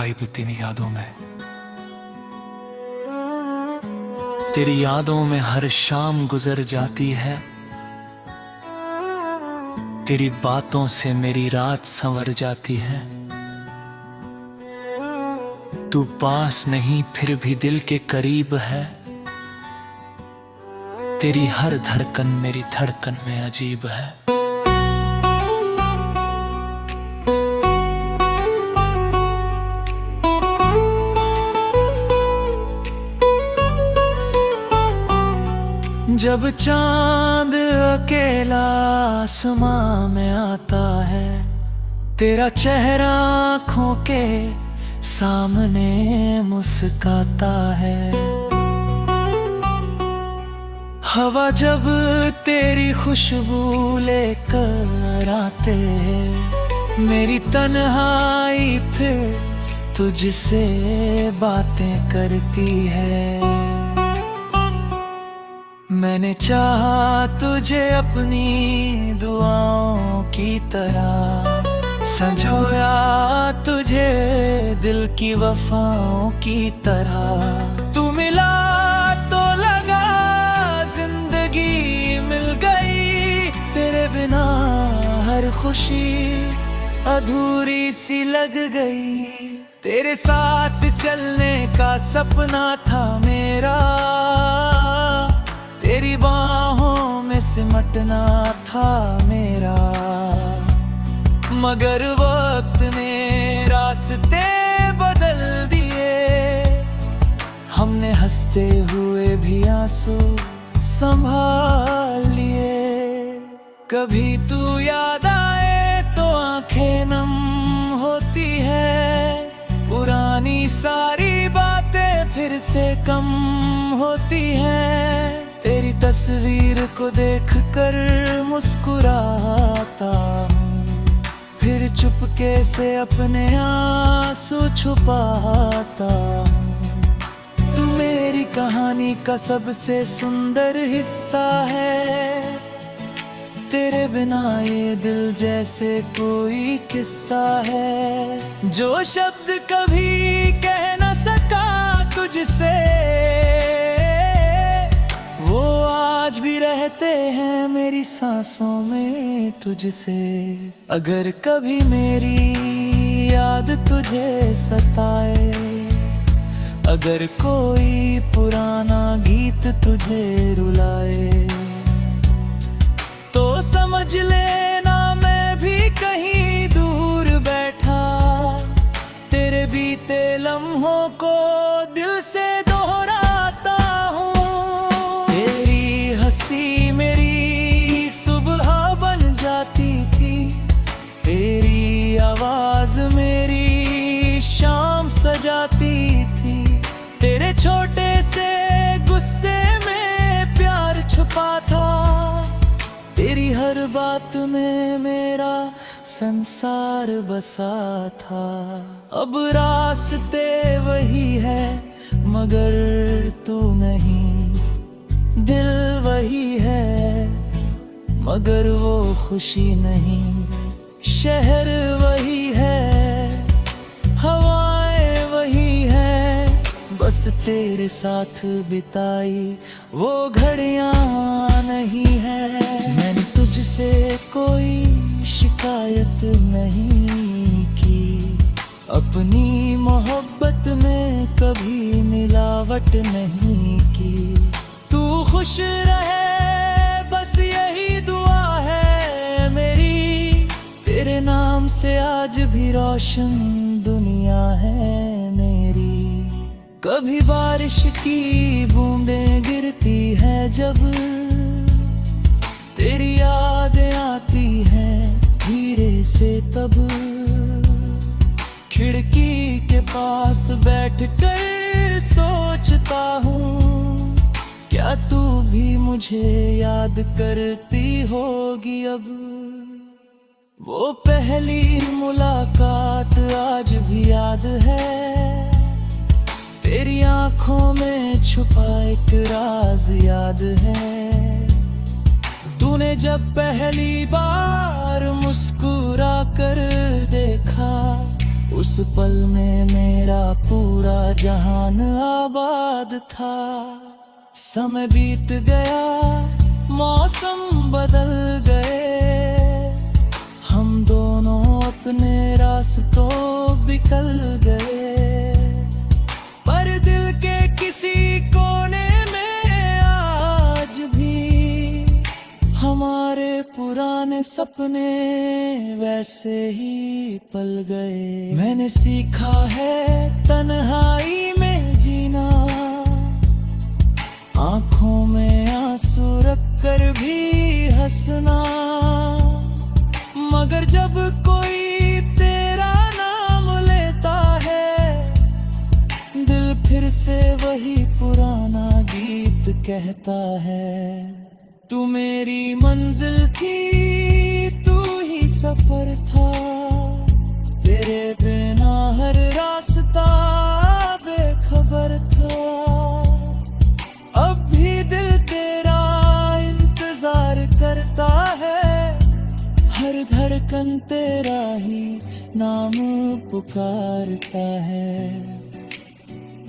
Vibe तेरी यादों में। तेरी यादों में हर शाम गुजर जाती है। तेरी बातों से मेरी रात संवर जाती है। तू पास नहीं फिर भी दिल के करीब है। तेरी हर धड़कन मेरी धड़कन में अजीब है। जब चांद अकेला आसमां में आता है, तेरा चेहरा आँखों के सामने मुस्काता है। हवा जब तेरी खुशबू लेकर आते है, मेरी तन्हाई फिर तुझसे बातें करती है। मैंने चाहा तुझे अपनी दुआओं की तरह, संजोया तुझे दिल की वफाओं की तरह। तू मिला तो लगा जिंदगी मिल गई, तेरे बिना हर खुशी अधूरी सी लग गई। तेरे साथ चलने का सपना था मेरा, तेरी बाहों में सिमटना था मेरा। मगर वक्त ने रास्ते बदल दिए, हमने हंसते हुए भी आंसू संभाल लिए। कभी तू याद आए तो आंखें नम होती है, पुरानी सारी बातें फिर से कम होती हैं। तेरी तस्वीर को देखकर मुस्कुराता हूँ, फिर चुपके से अपने आंसू छुपाता हूँ। तू मेरी कहानी का सबसे सुंदर हिस्सा है, तेरे बिना ये दिल जैसे कोई किस्सा है। जो शब्द कभी कह न सका तुझसे, वो आज भी रहते हैं मेरी सांसों में तुझसे। अगर कभी मेरी याद तुझे सताए, अगर कोई पुराना गीत तुझे रुलाए, तो समझ लेना मैं भी कहीं दूर बैठा, तेरे बीते लम्हों को दिल से दोहराता हूँ। तेरी हंसी मेरी सुबह बन जाती थी, तेरी आवाज मेरी शाम सजाती थी। तेरे छोटे से गुस्से में प्यार छुपा था, तेरी हर बात में मेरा संसार बसा था। अब रास्ते वही है मगर तू नहीं, दिल वही है मगर वो खुशी नहीं। शहर वही है, हवाएं वही है, बस तेरे साथ बिताई वो घड़ियां नहीं है। मैंने तुझसे कोई शिकायत नहीं की, अपनी मोहब्बत में कभी मिलावट नहीं की। तू खुश रहे बस यही दुआ है मेरी, तेरे नाम से आज भी रोशन दुनिया है मेरी। कभी बारिश की बूंदें गिरती है जब, तेरी यादें आती हैं धीरे से तब। खिड़की के पास बैठकर सोचता हूँ, क्या तू भी मुझे याद करती होगी अब। वो पहली मुलाकात आज भी याद है, तेरी आंखों में छुपा एक राज याद है। तूने जब पहली बार मुस्कुरा कर देखा, उस पल में मेरा पूरा जहान आबाद था। समय बीत गया, मौसम बदल गए, हम दोनों अपने रास्तों बिखर गए। पर दिल के किसी कोने में आज भी हमारे पुराने सपने वैसे ही पल गए। मैंने सीखा है तन्हाई में जीना, आंखों में आंसू रख कर भी हंसना। मगर जब कोई तेरा नाम लेता है, दिल फिर से वही पुराना गीत कहता है। तू मेरी मंजिल थी, तू ही सफर था, तेरे बिना हर रास्ता बेखबर था। अब भी दिल तेरा इंतजार करता है, हर धड़कन तेरा ही नाम पुकारता है।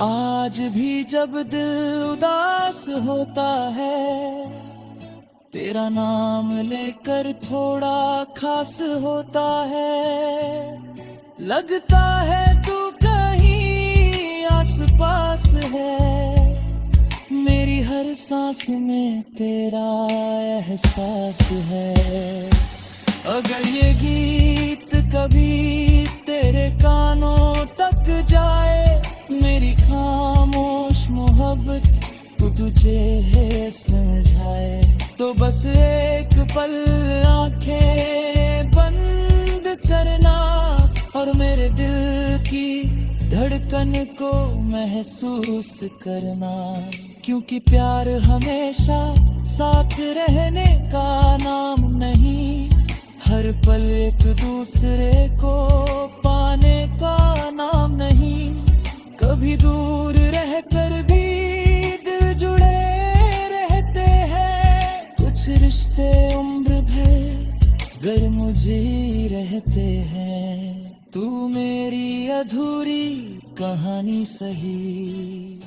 आज भी जब दिल उदास होता है, तेरा नाम लेकर थोड़ा खास होता है। लगता है तू कहीं आसपास है, मेरी हर सांस में तेरा एहसास है। अगर ये गीत कभी तेरे कानों तक जाए, मेरी खामोश मोहब्बत तू तुझे समझाए, तो बस एक पल आंखें बंद करना और मेरे दिल की धड़कन को महसूस करना। क्योंकि प्यार हमेशा साथ रहने का नाम नहीं, हर पल एक दूसरे को पाने का नाम नहीं। कभी दूर रहकर भी दिल जुड़े रहते हैं, कुछ रिश्ते उम्र भर गर मुझे रहते हैं। तू मेरी अधूरी कहानी सही,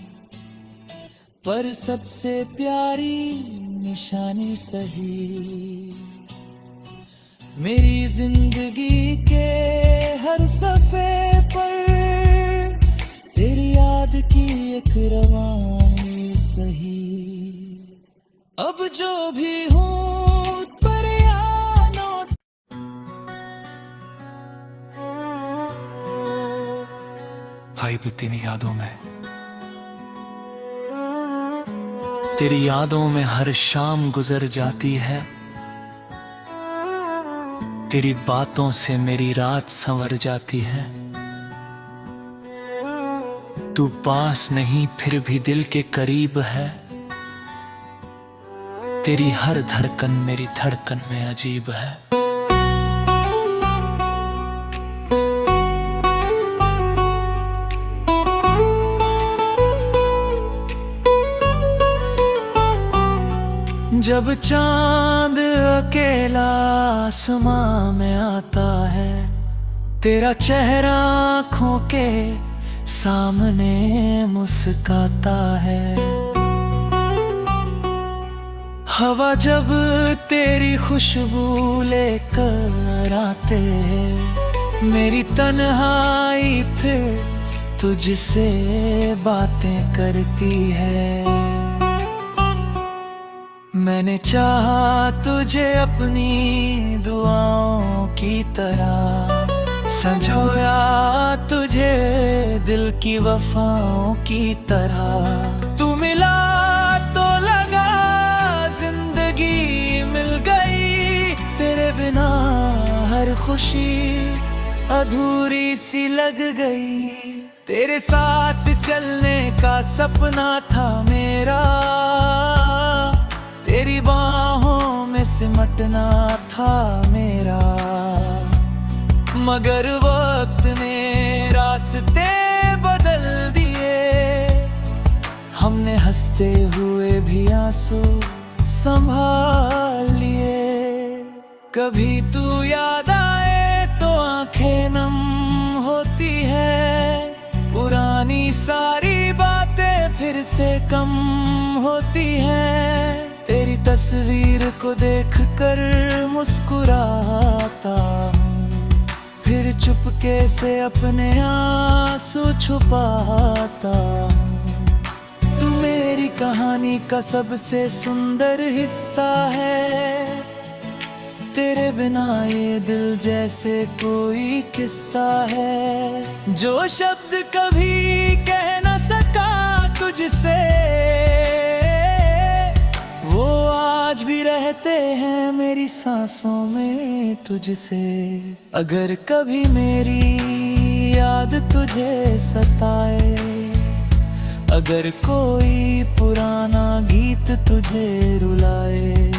पर सबसे प्यारी निशानी सही। मेरी जिंदगी के हर सफ़े पर तेरी याद की एक रवानी सही। अब जो भी हूँ पर यानो भाई बीती नहीं यादों में, तेरी यादों में हर शाम गुजर जाती है। तेरी बातों से मेरी रात संवर जाती है। तू पास नहीं फिर भी दिल के करीब है। तेरी हर धड़कन मेरी धड़कन में अजीब है। जब चांद अकेला आसमां में आता है, तेरा चेहरा आँखों के सामने मुस्काता है। हवा जब तेरी खुशबू लेकर आते है, मेरी तन्हाई फिर तुझसे बातें करती है। मैंने चाहा तुझे अपनी दुआओं की तरह, संजोया तुझे दिल की वफाओं की तरह। तू मिला तो लगा जिंदगी मिल गई, तेरे बिना हर खुशी अधूरी सी लग गई। तेरे साथ चलने का सपना था मेरा, तेरी बाहों में सिमटना था मेरा। मगर वक्त ने रास्ते बदल दिए, हमने हंसते हुए भी आंसू संभाल लिए। कभी तू याद आए तो आंखें नम होती मेरे से कम होती हैं। तेरी तस्वीर को देखकर मुस्कुराता हूँ, फिर चुपके से अपने आंसू छुपाता हूँ। तू मेरी कहानी का सबसे सुंदर हिस्सा है। तेरे बिना ये दिल जैसे कोई किस्सा है, जो शब्द कभी कह न सका तुझसे, वो आज भी रहते हैं मेरी सांसों में तुझसे। अगर कभी मेरी याद तुझे सताए, अगर कोई पुराना गीत तुझे रुलाए,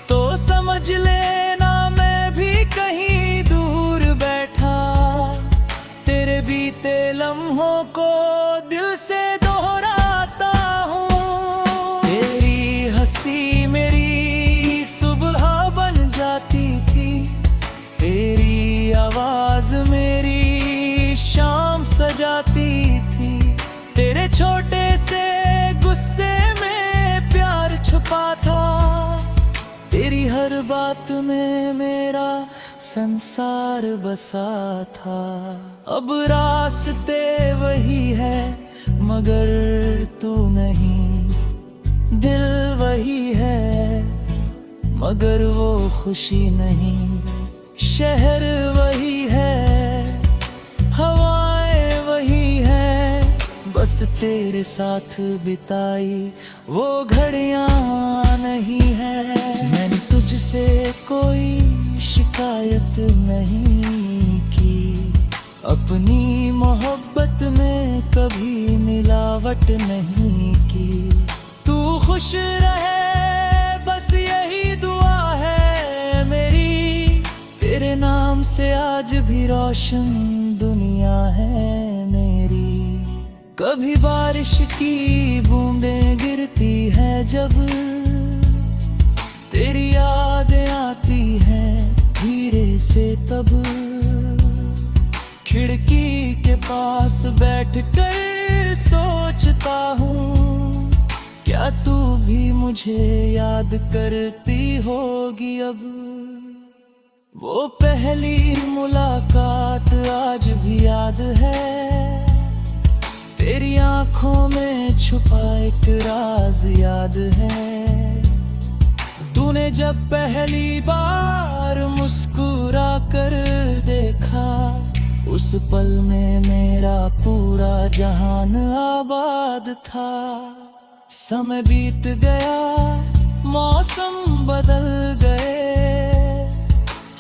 तो समझ लेना मैं भी कहीं दूर बैठा, तेरे बीते लम्हों को दिल से दोहराता हूँ। तेरी हंसी मेरी सुबह बन जाती थी, तेरी आवाज मेरी शाम सजाती थी। तेरे छोटे से गुस्से में प्यार छुपा था, तेरी हर बात में मेरा संसार बसा था। अब रास्ते वही है मगर तू नहीं, दिल वही है मगर वो खुशी नहीं। शहर वही है, हवाएं वही है, बस तेरे साथ बिताई वो घड़ियां नहीं है। मैंने तुझसे कोई शिकायत नहीं की, अपनी मोहब्बत में कभी मिलावट नहीं की। तू खुश रहे बस यही दुआ है मेरी, तेरे नाम से आज भी रोशन दुनिया है मेरी। कभी बारिश की बूंदें गिरती है जब, तेरी यादें आती हैं धीरे से तब। खिड़की के पास बैठकर सोचता हूँ, क्या तू भी मुझे याद करती होगी अब। वो पहली मुलाकात आज भी याद है, तेरी आंखों में छुपा एक राज याद है। तूने जब पहली बार मुस्कुरा कर देखा, उस पल में मेरा पूरा जहान आबाद था। समय बीत गया, मौसम बदल गए,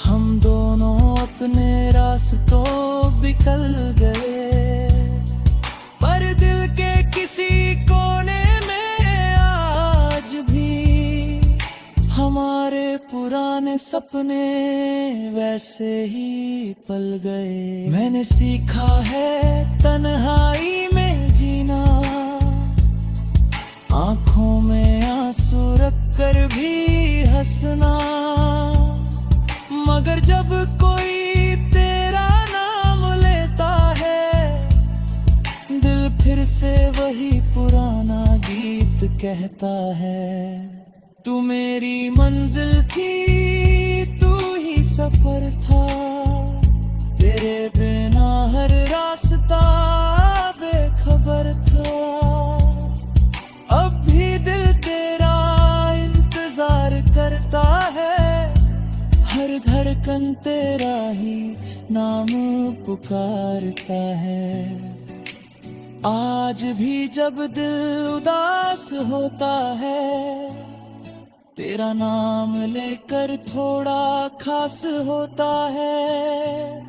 हम दोनों अपने रास्तों बिखर गए। पर दिल के किसी कोने में आज भी हमारे पुराने सपने वैसे ही पल गए। मैंने सीखा है तन्हाई में जीना, आंखों में आंसू रख कर भी हंसना, मगर जब कोई तेरा नाम लेता है, दिल फिर से वही पुराना गीत कहता है। तू मेरी मंजिल थी, तू ही सफर था, तेरे बिना हर रास्ता बेखबर था। अब भी दिल तेरा इंतजार करता है, हर धड़कन तेरा ही नाम पुकारता है। आज भी जब दिल उदास होता है, तेरा नाम लेकर थोड़ा खास होता है।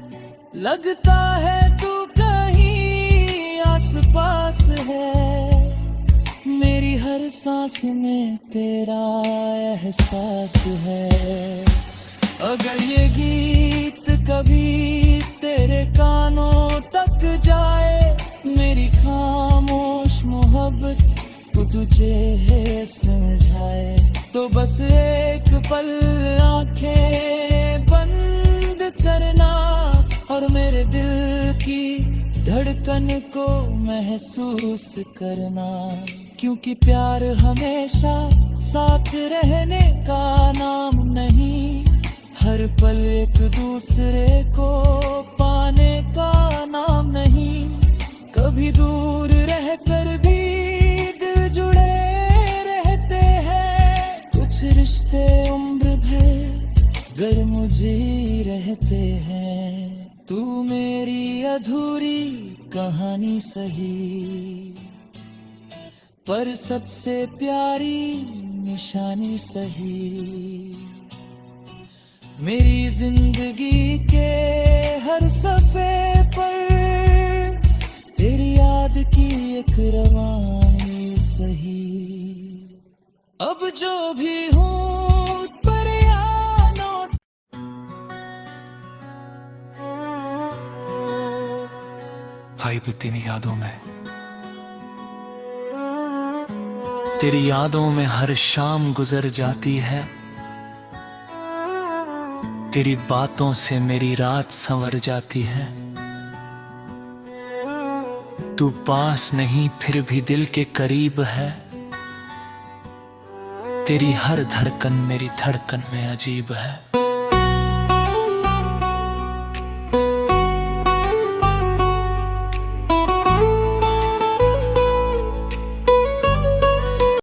लगता है तू कहीं आसपास है, मेरी हर सांस में तेरा एहसास है। अगर ये गीत कभी तेरे कानों तक जाए, मेरी खामोश मोहब्बत को तुझे समझाए, तो बस एक पल आंखें बंद करना और मेरे दिल की धड़कन को महसूस करना, क्योंकि प्यार हमेशा साथ रहने का नाम नहीं, हर पल एक दूसरे को पाने का नाम नहीं। कभी दूर रहकर भी दिल जुड़े रहते हैं, कुछ रिश्ते उम्र भर गर मुझे रहते हैं। तू मेरी अधूरी कहानी सही, पर सबसे प्यारी निशानी सही। मेरी जिंदगी के हर सफ़े पर तेरी याद की एक रवानी सही। अब जो भी हूँ पर यानो भाई बीती इन यादों में, तेरी यादों में हर शाम गुजर जाती है, तेरी बातों से मेरी रात संवर जाती है। तू पास नहीं फिर भी दिल के करीब है, तेरी हर धड़कन मेरी धड़कन में अजीब है।